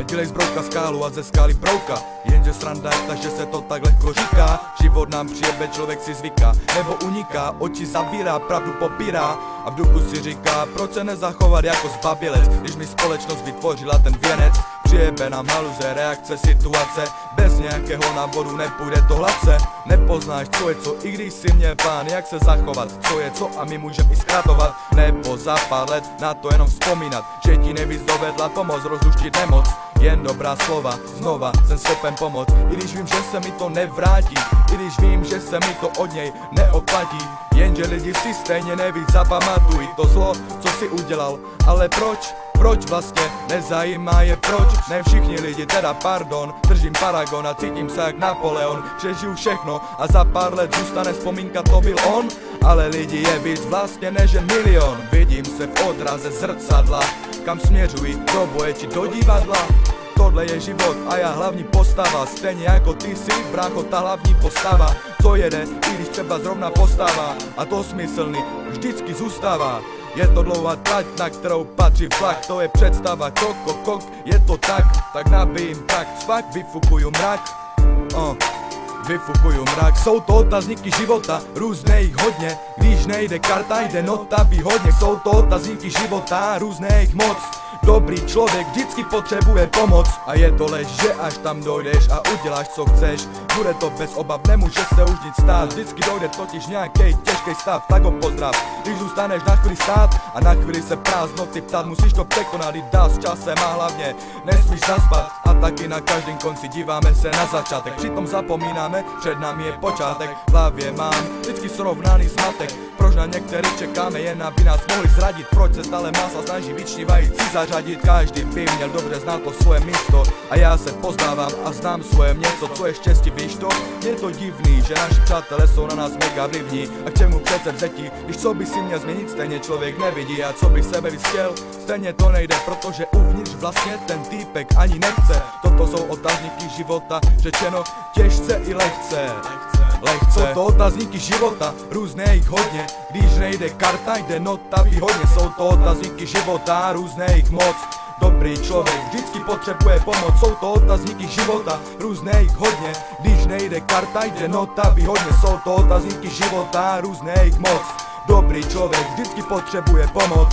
Dělej z brouka skálu a ze skály brouka. Jenže sranda je ta, že se to tak lehko říká. Život nám přijebe, člověk si zvyká, nebo uniká, oči zavírá, pravdu popírá. A v duchu si říká, proč se nezachovat jako zbabělec, když mi společnost vytvořila ten věnec. Přijebe nám haluze, reakce, situace, bez nějakého návodu nepůjde to hladce. Nepoznáš, co je co, i když si měl plán, jak se zachovat, co je co a my můžeme i zkrátovat. Nebo za pár let na to jenom vzpomínat, že ti nejvíc dovedla pomoc rozluštit nemoc. Jen dobrá slova, znova jsem schopen pomoct, i když vím, že se mi to nevrátí, i když vím, že se mi to od něj neoplatí. Jenže lidi si stejně nevíc zapamatují to zlo, co si udělal, ale proč? Proč vlastně? Nezajímá je proč. Ne všichni lidi, teda pardon, držím paragon a cítím se jak Napoleon. Přežiju všechno a za pár let zůstane vzpomínka, to byl on. Ale lidi je víc vlastně než jen milion. Vidím se v odraze zrcadla, kam směřuji, do boje či do divadla. Tohle je život a já hlavní postava, stejně jako ty si, brácho, ta hlavní postava, co jede, i když třeba zrovna postava. A to smyslný vždycky zůstává. Je to dlouhá trať, na kterou patří vlak, to je představa, kok, je to tak nabijím takt, fakt vyfukuju mrak, vyfukuju mrak. Jsou to otazníky života, různé jich hodně, když nejde karta, jde nota výhodně. Jsou to otazníky života, různé jich moc. Dobrý člověk vždycky potřebuje pomoc. A je to lež, že až tam dojdeš a uděláš co chceš, bude to bez obav, nemůže se už nic stát. Vždycky dojde totiž nějaký těžký stav, tak ho pozdrav. Když zůstaneš na chvíli stát a na chvíli se prázdnoty ptát, musíš to překonat i dál s časem a hlavně nesmíš zaspat. A taky na každém konci díváme se na začátek, přitom zapomínáme, před námi je počátek. V hlavě mám vždycky srovnaný zmatek, proč na některý čekáme, jen aby nás mohli zradit. Proč se stále masa snaží vyčnívající zařadit. Každý by měl dobře znát to svoje místo a já se poznávám a znám svoje město. Co je štěstí, víš to? Je to divný, že naši přátelé jsou na nás mega vlivní. A k čemu přece vzetí, když co by si měl změnit, stejně člověk nevidí. A co by sebe chtěl, stejně to nejde, protože uvnitř vlastně ten týpek ani nechce. Toto jsou otazníky života, řečeno těžce i lehce. Jsou to otazníky života, různé jich hodně, když nejde karta, jde nota výhodně. Jsou to otazníky života, různé jich moc. Dobrý člověk vždycky potřebuje pomoc. Jsou to otazníky života, různé jich hodně, když nejde karta, jde nota výhodně. Jsou to otazníky života, různé jich moc. Dobrý člověk vždycky potřebuje pomoc.